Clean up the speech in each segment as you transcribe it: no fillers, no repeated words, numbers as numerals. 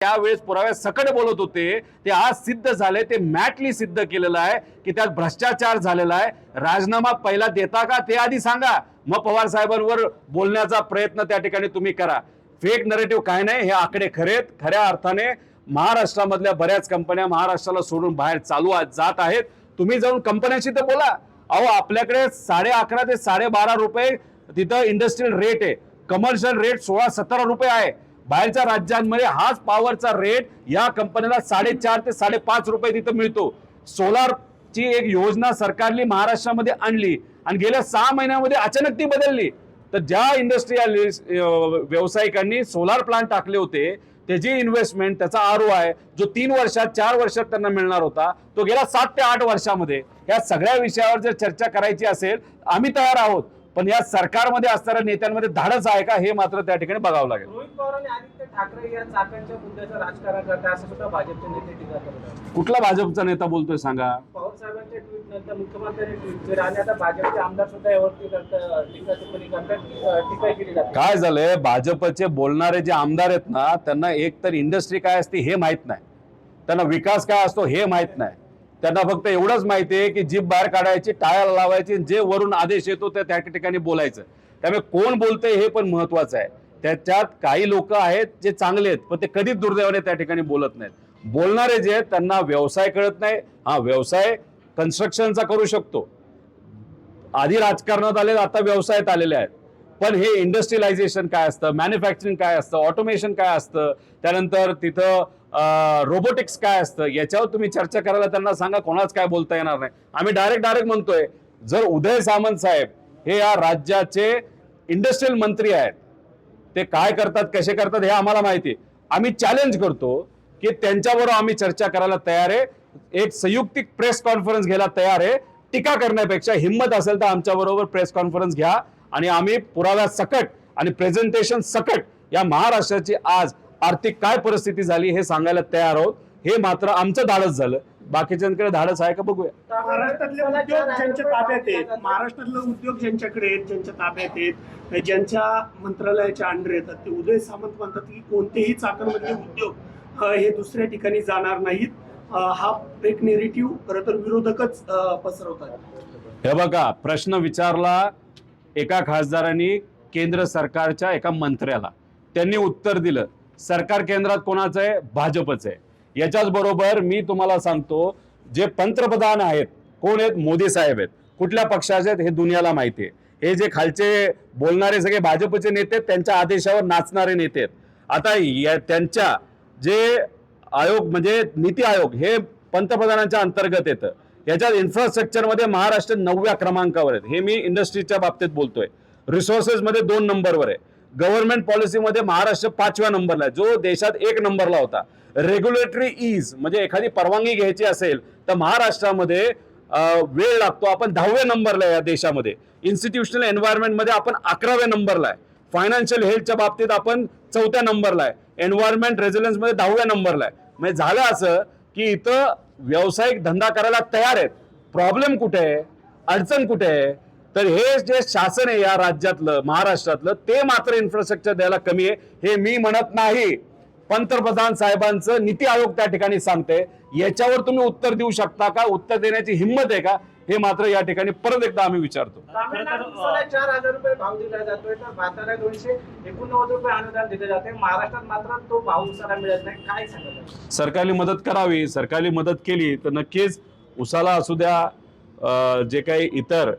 त्यावेळेस पुराव्या सकट बोलत होते ते आज सिद्ध झाले, ते मॅटली सिद्ध केलेलं आहे की त्यात भ्रष्टाचार झालेला आहे। राजीनामा पहिला देता का ते आधी सांगा, मग पवार साहेबांवर बोलण्याचा प्रयत्न त्या ठिकाणी तुम्ही करा। फेक नरेटिव्ह काय नाही, हे आकडे खरेत। खऱ्या अर्थाने महाराष्ट्रामधल्या बऱ्याच कंपन्या महाराष्ट्राला सोडून बाहेर जात आहेत। तुम्ही जाऊन कंपन्यांशी तर बोला। अहो आपल्याकडे 11.5 ते 12.5 रुपये तिथं इंडस्ट्रियल रेट आहे, कमर्शियल रेट 16-17 रुपये आहे। बाहेरच्या राज्यांमध्ये हाच पॉवरचा रेट या कंपनीला 4.5 ते 5.5 रुपये तिथं मिळतो। सोलारची एक योजना सरकारने महाराष्ट्रामध्ये आणली आणि गेल्या 6 महिन्यामध्ये अचानक ती बदलली। तर ज्या इंडस्ट्रियल व्यावसायिकांनी सोलार प्लांट टाकले होते त्याची इन्व्हेस्टमेंट, त्याचा ROI जो 3 वर्षात 4 वर्षात त्यांना मिळणार होता तो गेला 7 ते 8 वर्षामध्ये। या सगळ्या विषयावर जर चर्चा करायची असेल आम्ही तयार आहोत, पण या सरकारमध्ये असणाऱ्या नेत्यांमध्ये धाडस आहे का हे मात्र त्या ठिकाणी बघावं लागेल। रोहित पवार आणि आदित्य ठाकरे या चाकांच्या मुद्द्याचं राजकारण करतात असं सुद्धा भाजपचे नेते टीका करतात। कुठला भाजपचा नेता बोलतोय सांगा? पवार साहेबांच्या ट्विट नंतर मुख्यमंत्र्यांनी ट्विट केलं आणि आता भाजपचे आमदार सुद्धा यावरती टीका टिप्पणी करतात, टीका केली जाते। काय झालंय, भाजपचे बोलणारे जे आमदार आहेत ना त्यांना एक तर इंडस्ट्री काय असते हे माहित नाही, त्यांना विकास काय असतो हे माहित नाही। त्यांना फक्त एवढंच माहिती आहे की जीभ बाहेर काढायची, टाळ्या लावायची, जे वरून आदेश येतो ते त्या ठिकाणी बोलायचं। त्यामुळे कोण बोलतंय हे पण महत्वाचं आहे। त्याच्यात काही लोक आहेत जे चांगले आहेत पण ते कधीच दुर्दैवाने त्या ठिकाणी बोलत नाहीत। बोलणारे जे आहेत त्यांना व्यवसाय कळत नाही। हा व्यवसाय कन्स्ट्रक्शनचा करू शकतो, आधी राजकारणात आले आता व्यवसायात आलेले आहेत, पण हे इंडस्ट्रियलायझेशन काय असतं, मॅन्युफॅक्चरिंग काय असतं, ऑटोमेशन काय असतं, त्यानंतर तिथं रोबोटिक्स काय असतं, याच्यावर तुम्ही चर्चा करायला त्यांना सांगा, कोणाच काय बोलता येणार नाही। आम्ही डायरेक्ट म्हणतोय जर उदय सामंत साहेब हे या राज्याचे इंडस्ट्रियल मंत्री आहेत, ते काय करतात कसे करतात हे आम्हाला माहिती आहे। आम्ही चॅलेंज करतो की त्यांच्याबरोबर आम्ही चर्चा करायला तयार आहे, एक संयुक्तिक प्रेस कॉन्फरन्स घ्यायला तयार आहे। टीका करण्यापेक्षा हिम्मत असेल तर आमच्या बरोबर प्रेस कॉन्फरन्स घ्या आणि आम्ही पुराव्या सकट आणि प्रेझेंटेशन सकट या महाराष्ट्राची आज आर्थिक काय परिस्थिती झाली हे सांगायला तयार आहोत। हे मात्र आमचं धाडस झालं, बाकीच्यांकडे धाडस आहे का बघूया। महाराष्ट्रातले उद्योग ज्यांच्या ताब्यात आहेत, महाराष्ट्रातले उद्योग ज्यांच्याकडे आहेत, ज्यांच्या ताब्यात आहेत, ज्यांच्या मंत्रालयाच्या अंडर येतात, ते उदय सामंत म्हणतात की कोणतेही चाकणमधले उद्योग हे दुसऱ्या ठिकाणी जाणार नाहीत। हा फेक नेरेटिव्ह खरं तर विरोधकच पसरवतात। हे बघा, प्रश्न विचारला एका खासदारांनी केंद्र सरकारच्या एका मंत्र्याला, त्यांनी उत्तर दिलं सरकार केंद्रात कोणाचं आहे, भाजपचं आहे। याच्याच बरोबर मी तुम्हाला सांगतो जे पंतप्रधान आहेत कोण आहेत, मोदी साहेब आहेत। कुठल्या पक्षाचे आहेत हे दुनियाला माहिती आहे। हे जे खालचे बोलणारे सगळे भाजपचे नेते आहेत, त्यांच्या आदेशावर नाचणारे नेते आहेत। आता त्यांच्या जे आयोग म्हणजे नीती आयोग हे पंतप्रधानांच्या अंतर्गत येतं। याच्यात इन्फ्रास्ट्रक्चरमध्ये महाराष्ट्र 9व्या क्रमांकावर आहे, हे मी इंडस्ट्रीच्या बाबतीत बोलतोय। रिसोर्सेस मध्ये 2 नंबरवर आहे, गव्हर्नमेंट पॉलिसीमध्ये महाराष्ट्र 5व्या नंबरला आहे, जो देशात 1 नंबरला होता। रेग्युलेटरी ईज म्हणजे एखादी परवानगी घ्यायची असेल तर महाराष्ट्रामध्ये वेळ लागतो, आपण 10व्या नंबरला आहे या देशामध्ये। इन्स्टिट्यूशनल एन्व्हायरमेंटमध्ये आपण 11व्या नंबरला आहे। फायनान्शियल हेल्थच्या बाबतीत आपण 4थ्या नंबरला आहे। एन्व्हायरमेंट रेझिलियन्समध्ये 10व्या नंबरला आहे। म्हणजे झालं असं की इथं व्यावसायिक धंदा करायला तयार आहेत। प्रॉब्लेम कुठे आहे, अडचण कुठे आहे, तर हे जे शासन आहे या राज्यातलं महाराष्ट्रातलं ते मात्र इन्फ्रास्ट्रक्चर द्यायला कमी आहे। हे मी म्हणत नाही, पंतप्रधान साहेबांचं नीती आयोग त्या ठिकाणी सांगते। याच्यावर तुम्ही उत्तर देऊ शकता का, उत्तर देण्याची हिंमत आहे का, हे मात्र या ठिकाणी परत एकदा आम्ही विचारतो। तामिळनाडूला 4,000 रुपये भाव दिला जातोय, तर भारताला 289 रुपये अनुदान दिले जाते। महाराष्ट्रात मात्र तो भाव उसाला मिळत नाही, काय सांगतात? सरकारने मदत करावी, सरकारने मदत केली तर नक्कीच उसाला असू द्या, जे काही इतर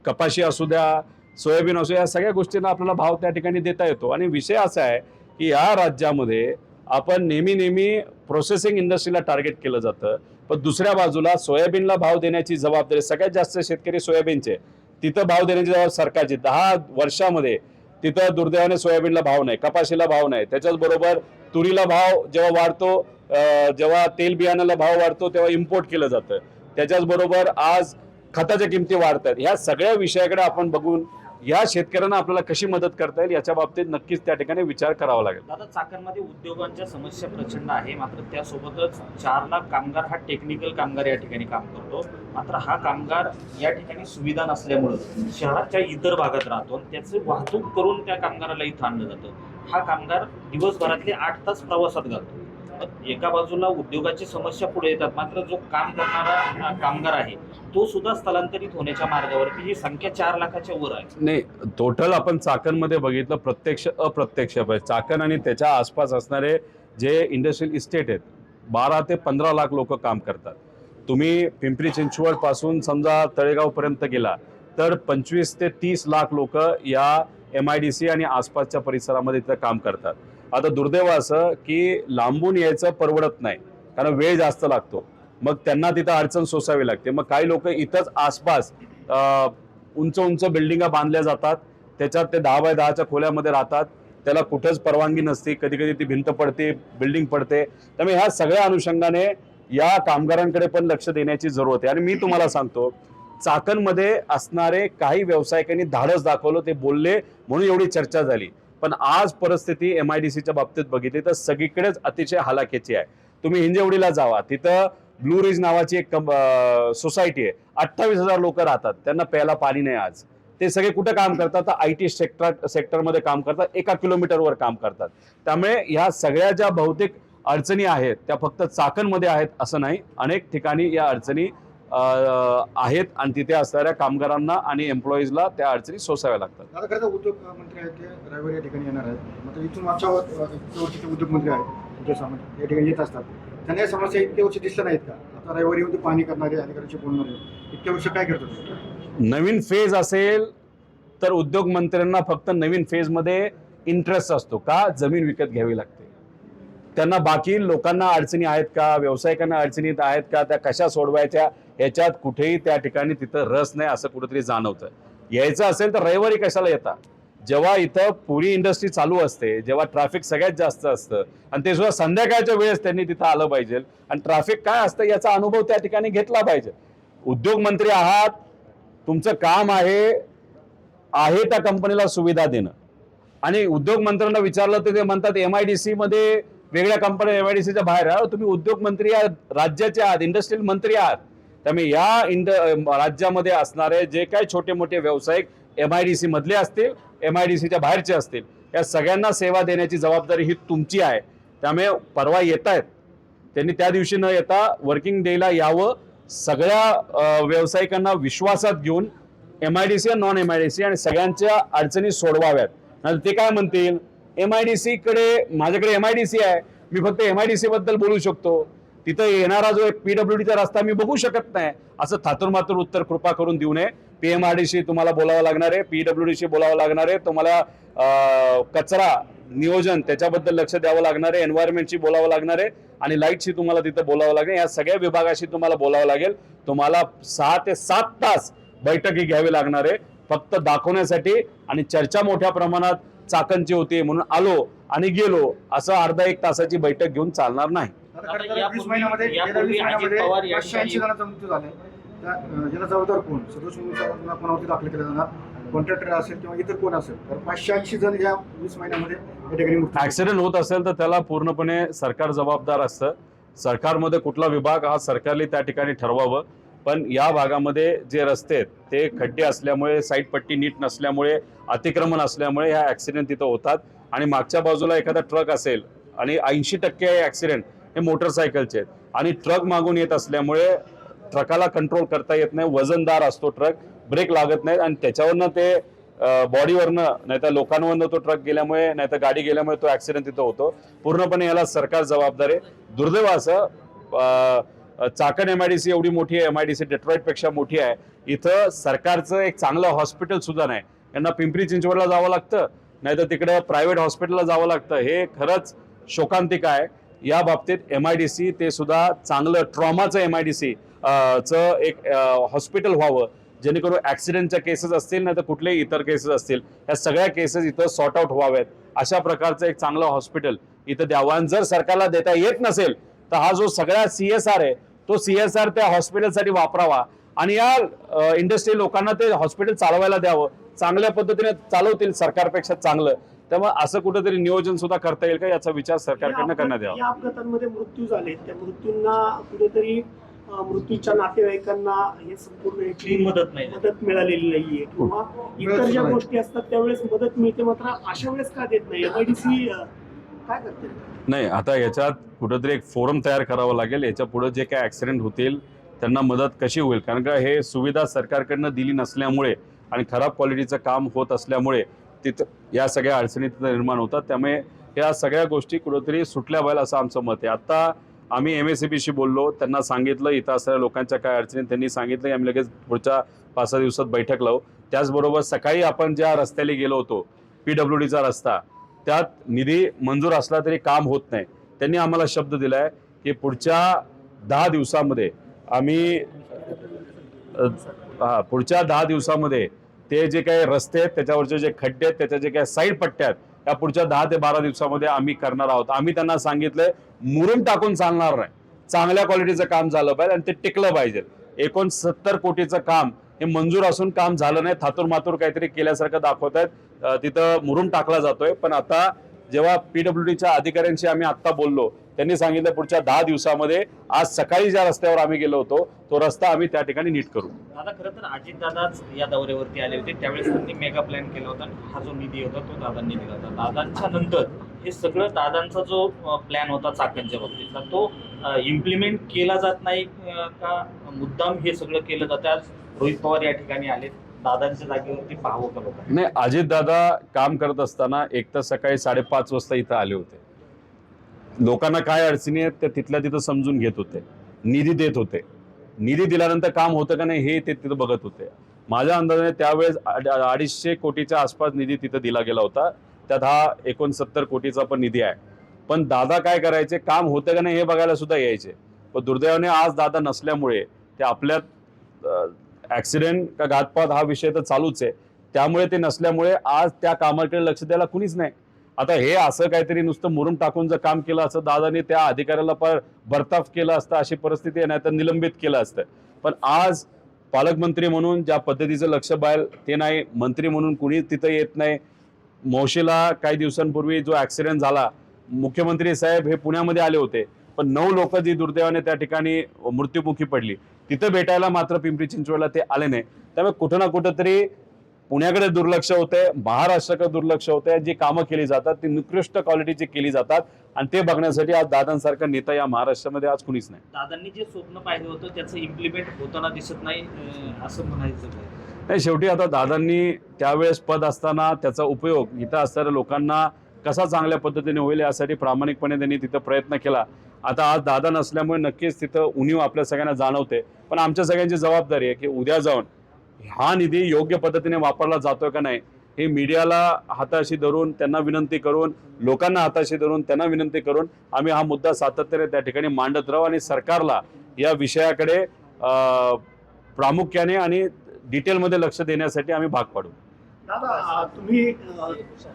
कपाशी असू द्या, सोयाबीन असू द्या, या सगळ्या गोष्टींना आपल्याला भाव त्या ठिकाणी देता येतो। आणि विषय असा आहे की या राज्यामध्ये आपण नेहमी प्रोसेसिंग इंडस्ट्रीला टार्गेट केलं जातं, पण दुसऱ्या बाजूला सोयाबीनला भाव देण्याची जबाबदारी सगळ्यात जास्त शेतकरी सोयाबीनचे, तिथं भाव देण्याची जबाबदारी सरकारची। 10 वर्षामध्ये तिथं दुर्दैवाने सोयाबीनला भाव नाही, कपाशीला भाव नाही। त्याच्याच बरोबर तुरीला भाव जेव्हा वाढतो, जेव्हा तेल बियाण्याला भाव वाढतो तेव्हा इम्पोर्ट केलं जातं। त्याच्याच बरोबर आज खताच्या किमती वाढतात। ह्या सगळ्या विषयाकडे आपण बघून या शेतकऱ्यांना आपल्याला कशी मदत करता येईल याच्या बाबतीत नक्कीच त्या ठिकाणी विचार करावा लागेल। दादा, चाकणमध्ये उद्योगांच्या समस्या प्रचंड आहे, मात्र त्यासोबतच 4 लाख कामगार हा टेक्निकल कामगार या ठिकाणी काम करतो। मात्र हा कामगार या ठिकाणी सुविधा नसल्यामुळं शहराच्या इतर भागात राहतो, त्याचे वाहतूक करून त्या कामगाराला इथं आणलं जातं। हा कामगार दिवसभरातले 8 तास प्रवासात घालतो। एका बाजूला उद्योगाची समस्या पुढे येतात, मात्र जो काम करणारा कामगार आहे तो सुद्धा स्थलांतरित होण्याच्या मार्गावरती, ही संख्या 4 लाखाच्या वर आहे. नाही, टोटल आपण चाकणमध्ये बघितलं, प्रत्यक्ष अप्रत्यक्ष चाकण आणि त्याच्या आसपास असणारे जे इंडस्ट्रियल इस्टेट आहेत 12 ते 15 लाख लोक काम करतात. तुम्ही पिंपरी चिंचवड पासून समजा तळेगाव पर्यंत गेला तर 25 ते 30 लाख लोक या MIDC आणि आसपासच्या परिसरामध्ये तिथं काम करतात. आता दुर्दैव असं की लांबून यायचं परवडत नाही, कारण वेळ जास्त लागतो, मग त्यांना तिथं अडचण सोसावी लागते. मग काही लोक इथंच आसपास उंच उंच बिल्डिंगा बांधल्या जातात, त्याच्यात ते 10 बाय 10च्या खोल्यामध्ये राहतात, त्याला कुठंच परवानगी नसते, कधी कधी ती भिंत पडते, बिल्डिंग पडते. त्यामुळे ह्या सगळ्या अनुषंगाने या कामगारांकडे पण लक्ष देण्याची जरूरत आहे. आणि मी तुम्हाला सांगतो, चाकणमध्ये असणारे काही व्यावसायिकांनी धाडस दाखवलं, ते बोलले म्हणून एवढी चर्चा झाली. पण आज परिस्थिती MIDCच्या बाबतीत बघितली तर सगळीकडेच अतिशय हलाखीची आहे. तुम्ही हिंजवडीला जावा, तिथं ब्लू रिज नावाची एक सोसायटी आहे, 28,000 लोक राहतात, त्यांना प्यायला पाणी नाही. आज ते सगळे कुठं काम करतात? IT सेक्टरमध्ये काम करतात, 1 किलोमीटरवर काम करतात. त्यामुळे ह्या सगळ्या ज्या बहुतेक अडचणी आहेत त्या फक्त चाकणमध्ये आहेत असं नाही, अनेक ठिकाणी या अडचणी आहेत आणि तिथे असणाऱ्या कामगारांना आणि एम्प्लॉईजला त्या अडचणी सोसाव्या लागतात. आता खरं तर उद्योग मंत्री आहेत ते रविवारी या ठिकाणी येणार आहेत. मात्र इथून मागच्या वर्षीचे उद्योगमंत्री आहेत तुमच्या सामने या ठिकाणी येत असतात, त्यांना या समस्या इतक्या वर्ष दिसल्या नाहीत का? आता रविवारी येऊन ते पाणी करणारे अधिकाऱ्यांशी बोलणारे इतक्या वर्ष काय करतात? नवीन फेज असेल तर उद्योग मंत्र्यांना फक्त नवीन फेजमध्ये इंटरेस्ट असतो का? जमीन विकत घ्यावी लागते. त्यांना बाकी लोकांना अडचणी आहेत का, व्यावसायिकांना अडचणी आहेत का, त्या कशा सोडवायच्या ह्याच्यात कुठेही त्या ठिकाणी तिथं रस नाही असं कुठेतरी जाणवतं. यायचं असेल तर रविवारी कशाला येता? जेव्हा इथं पुरी इंडस्ट्री चालू असते, जेव्हा ट्रॅफिक सगळ्यात जास्त असतं, आणि ते सुद्धा संध्याकाळच्या वेळेस त्यांनी तिथं आलं पाहिजे आणि ट्रॅफिक काय असतं याचा अनुभव त्या ठिकाणी घेतला पाहिजे. उद्योगमंत्री आहात, तुमचं काम आहे त्या कंपनीला सुविधा देणं. आणि उद्योगमंत्र्यांना विचारलं तर ते म्हणतात MIDC मध्ये वेगळ्या कंपन्या MIDCच्या बाहेर आहे. तुम्ही उद्योगमंत्री आहात, राज्याचे आहात, इंडस्ट्रियल मंत्री आहात. त्यामुळे या राज्यामध्ये असणारे जे काही छोटे मोठे व्यावसायिक MIDC मधले असतील, MIDCच्या बाहेरचे असतील, या सगळ्यांना सेवा देण्याची जबाबदारी ही तुमची आहे. त्यामुळे परवा येत आहेत, त्यांनी त्या दिवशी न येता वर्किंग डेला यावं, सगळ्या व्यावसायिकांना विश्वासात घेऊन MIDC आणि नॉन MIDC आणि सगळ्यांच्या अडचणी सोडवाव्यात. नाही ते काय म्हणतील, MIDC कडे, माझ्याकडे MIDC आहे, मी फक्त MIDC बद्दल बोलू शकतो, तिथं येणारा जो एक PWDचा रस्ता मी बघू शकत नाही, असं थातुरमातुर उत्तर कृपा करून देऊ नये. PMRDशी तुम्हाला बोलावं लागणार आहे, PWDशी बोलावं लागणार आहे, तुम्हाला कचरा नियोजन त्याच्याबद्दल लक्ष द्यावं लागणार आहे, एन्व्हायरमेंटशी बोलावं लागणार आहे आणि लाईटशी तुम्हाला तिथं बोलावं लागेल. या सगळ्या विभागाशी तुम्हाला बोलावं लागेल. तुम्हाला 6 ते 7 तास बैठकी घ्यावी लागणार आहे फक्त दाखवण्यासाठी. आणि चर्चा मोठ्या प्रमाणात चाकणची होती म्हणून आलो आणि गेलो असं अर्धा 1 तासाची बैठक घेऊन चालणार नाही. आता खरं तर 20 महिन्यामध्ये गेल्या 20 महिन्यामध्ये 580 जणांचा मृत्यू झालाय. याला जबाबदार कोण? सदोष गुन्हा कोणावरती दाखल केला जाणार? कॉन्ट्रॅक्टर असेल किंवा इतर कोण असेल? तर 580 जण या 20 महिन्यामध्ये या ठिकाणी मृत्यू. ऍक्सिडेंट होत असेल तर त्याला पूर्णपणे सरकार जबाबदार असतं. सरकारमध्ये कुठला विभाग हा सरकारने त्या ठिकाणी ठरवावं. पण या भागामध्ये जे रस्ते आहेत ते खड्डे असल्यामुळे, साईड पट्टी नीट नसल्यामुळे, अतिक्रमण असल्यामुळे ह्या ऍक्सिडेंट तिथं होतात. आणि मागच्या बाजूला एखादा ट्रक असेल आणि 80% ऍक्सिडेंट हे मोटरसायकलचे आहेत आणि ट्रक मागून येत असल्यामुळे ट्रकाला कंट्रोल करता येत नाही, वजनदार असतो ट्रक, ब्रेक लागत नाहीत आणि त्याच्यावरनं ते बॉडीवरनं नाही तर लोकांवरनं तो ट्रक गेल्यामुळे नाही तर गाडी गेल्यामुळे तो ऍक्सिडेंट तिथं होतो. पूर्णपणे याला सरकार जबाबदार आहे. दुर्दैव असं चाकण MIDC एवढी मोठी आहे, MIDC डेट्रॉइट पेक्षा मोठी आहे, इथं सरकारचं एक चांगलं हॉस्पिटल सुद्धा नाही. यांना पिंपरी चिंचवडला जावं लागतं, नाही तर तिकडे प्रायव्हेट हॉस्पिटलला जावं लागतं. हे खरंच शोकांतिक आहे. या बाबतीत MIDC ते सुद्धा चांगलं ट्रॉमाचं MIDC चं एक हॉस्पिटल व्हावं, जेणेकरून ऍक्सिडेंटच्या केसेस असतील नाही तर कुठलेही इतर केसेस असतील, या सगळ्या केसेस इथं सॉर्ट आउट व्हाव्यात. अशा प्रकारचं एक चांगलं हॉस्पिटल इथं द्यावं. आणि जर सरकारला देता येत नसेल तर हा जो सगळा CSR आहे तो CSR त्या हॉस्पिटलसाठी वापरावा आणि या इंडस्ट्री लोकांना ते हॉस्पिटल चालवायला द्यावं. चांगल्या पद्धतीने चालवतील सरकारपेक्षा चांगलं. त्यामुळे असं कुठेतरी नियोजन सुद्धा करता येईल का याचा विचार सरकारकडनं करण्यात यावा. या अपघातांमध्ये मृत्यू झाले, त्या मृत्यूंना कुठेतरी मृत्यूच्या नातेवाईकांना हे संपूर्ण याची मदत मिळालेली नाहीये किंवा इतर ज्या गोष्टी असतात त्यावेळेस मदत मिळते, मात्र अशा वेळेस का देत नाही? MIDC काय करतील? नाही, आता याच्यात कुठंतरी एक फोरम तयार करावं लागेल. याच्या पुढे जे काय ॲक्सिडेंट होतील त्यांना मदत कशी होईल, कारण का हे सुविधा सरकारकडनं दिली नसल्यामुळे आणि खराब क्वालिटीचं काम होत असल्यामुळे तिथं या सगळ्या अडचणी तिथं निर्माण होतात. त्यामुळे या सगळ्या गोष्टी कुठंतरी सुटल्या पाहिजे असं आमचं मत आहे. आता आम्ही MSEBशी बोललो, त्यांना सांगितलं इथं असणाऱ्या लोकांच्या काय अडचणी, त्यांनी सांगितलं की आम्ही लगेच पुढच्या 5-6 दिवसात बैठक लावू. त्याचबरोबर सकाळी आपण ज्या रस्त्याला गेलो होतो PWDचा रस्ता, त्यात निधी मंजूर असला तरी काम होत नाही. त्यांनी आम्हाला शब्द दिलाय की पुढच्या 10 दिवसामध्ये आम्ही पुढच्या 10 दिवसामध्ये ते जे काही रस्ते आहेत त्याच्यावरचे जे खड्डे आहेत त्याच्या जे काही साईड पट्ट्या आहेत त्या पुढच्या 10 ते 12 दिवसामध्ये आम्ही करणार आहोत. आम्ही त्यांना सांगितलंय मुरुम टाकून चालणार नाही, चांगल्या क्वालिटीचं काम झालं पाहिजे आणि ते टिकलं पाहिजे. 69 कोटीचं काम हे मंजूर असून काम झालं नाही, थातूर मातूर काहीतरी केल्यासारखं दाखवत आहेत. तिथं मुरुम टाकला जातोय. पण आता जेव्हा PWDच्या अधिकाऱ्यांशी आम्ही आत्ता बोललो, त्यांनी सांगितलं पुढच्या 10 दिवसामध्ये आज सकाळी ज्या रस्त्यावर आम्ही गेलो होतो तो रस्ता आम्ही त्या ठिकाणी नीट करू. दादा, खरं तर अजितदादाच या दौऱ्यावरती आले होते, त्यावेळेस त्यांनी मेगा प्लॅन केला होता आणि हा जो निधी होता तो दादांनी दिला होता. दादांच्या नंतर हे सगळं दादांचा जो प्लॅन होता चाकणच्या बाबतीतला तो इम्प्लिमेंट केला जात नाही का, मुद्दाम हे सगळं केलं जातं? आज रोहित पवार या ठिकाणी आले, दादांच्या जागेवरती पाहावं का लोकांनी? नाही, अजितदादा काम करत असताना एक तर सकाळी 5:30 वाजता इथं आले होते. लोकांना काय अडचणी आहेत ते तिथल्या तिथं समजून घेत होते, निधी देत होते. निधी दिल्यानंतर काम होतं का नाही हे ते तिथं बघत होते. माझ्या अंदाजाने त्यावेळेस 250 कोटीच्या आसपास निधी तिथं दिला गेला होता. त्यात हा 69 कोटीचा पण निधी आहे. पण दादा काय करायचे, काम होतं का नाही हे बघायला सुद्धा यायचे. पण दुर्दैवाने आज दादा नसल्यामुळे ते आपल्यात ॲक्सिडेंट का घातपात हा विषय तर चालूच आहे. त्यामुळे ते नसल्यामुळे आज त्या कामाकडे लक्ष द्यायला कुणीच नाही. आता हे असं काहीतरी नुसतं मुरुम टाकून जर काम केलं असं दादाने त्या अधिकाऱ्याला बरताफ केलं असतं अशी परिस्थिती आहे, नाही तर निलंबित केलं असतं. पण आज पालकमंत्री म्हणून ज्या पद्धतीचं लक्ष बाहेर ते नाही, मंत्री म्हणून कुणी तिथं येत नाही. मोशीला काही दिवसांपूर्वी जो ॲक्सिडेंट झाला, मुख्यमंत्री साहेब हे पुण्यामध्ये आले होते, पण 9 लोक जी दुर्दैवाने त्या ठिकाणी मृत्युमुखी पडली तिथं भेटायला मात्र पिंपरी चिंचवडला ते आले नाही. त्यामुळे कुठं ना कुठं तरी पुण्याकडे दुर्लक्ष होतंय, महाराष्ट्राकडे दुर्लक्ष होतंय. जी कामं केली जातात ती निकृष्ट क्वालिटीची केली जातात आणि ते बघण्यासाठी आज दादांसारखा नेता या महाराष्ट्रामध्ये आज कुणीच नाही. दादांनी जे स्वप्न पाहिलं होतं त्याचं इम्प्लिमेंट होताना दिसत नाही असं म्हणायचं काय? नाही, शेवटी आता दादांनी त्यावेळेस पद असताना त्याचा उपयोग इथं असणाऱ्या लोकांना कसा चांगल्या पद्धतीने होईल यासाठी प्रामाणिकपणे त्यांनी तिथं प्रयत्न केला. आता आज दादा नसल्यामुळे नक्कीच तिथं उणीव आपल्या सगळ्यांना जाणवते. पण आमच्या सगळ्यांची जबाबदारी आहे की उद्या जाऊन हा निधी योग्य पद्धतीने वापरला जातोय का नाही हे मीडियाला हाताशी धरून त्यांना विनंती करून, लोकांना हाताशी धरून त्यांना विनंती करून आम्ही हा मुद्दा सातत्याने त्या ठिकाणी मांडत राहू आणि सरकारला या विषयाकडे प्रामुख्याने आणि डिटेलमध्ये लक्ष देण्यासाठी आम्ही भाग पाडू. दादा, तुम्ही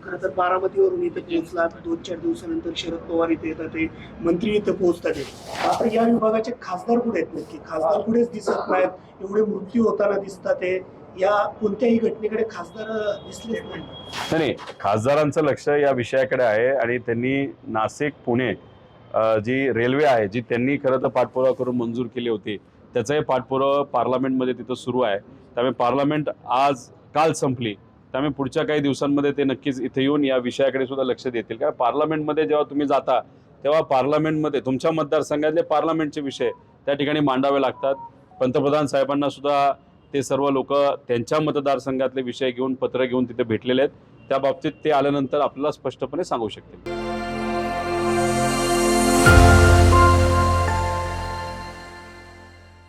खरं तर बारामतीवरून इथे पोहोचलात. 2-4 दिवसानंतर शरद पवार इथे येतात, ते मंत्री इथे पोहोचतात. आता या विभागाचे खासदार कुठे आहेत? नक्की खासदार कुठेच दिसत नाहीत. एवढे मृत्यू होताना दिसतात, ते या कोणत्याही घटनेकडे खासदार दिसलेच नाही, खासदारांचं लक्ष या विषयाकडे आहे आणि त्यांनी नाशिक पुणे जी रेल्वे आहे जी त्यांनी खरं तर पाठपुरावा करून मंजूर केली होती त्याचाही पाठपुरावा पार्लमेंटमध्ये तिथं सुरू आहे. त्यामुळे पार्लमेंट काल संपली, त्यामुळे पुढच्या काही दिवसांमध्ये ते नक्कीच इथे येऊन या विषयाकडे सुद्धा लक्ष देतील. कारण पार्लमेंटमध्ये जेव्हा तुम्ही जाता तेव्हा पार्लमेंटमध्ये तुमच्या मतदारसंघातले पार्लमेंटचे विषय त्या ठिकाणी मांडावे लागतात. पंतप्रधान साहेबांना सुद्धा ते सर्व लोक त्यांच्या मतदारसंघातले विषय घेऊन पत्र घेऊन तिथे भेटलेले आहेत. त्या बाबतीत ते आल्यानंतर आपल्याला स्पष्टपणे सांगू शकतील.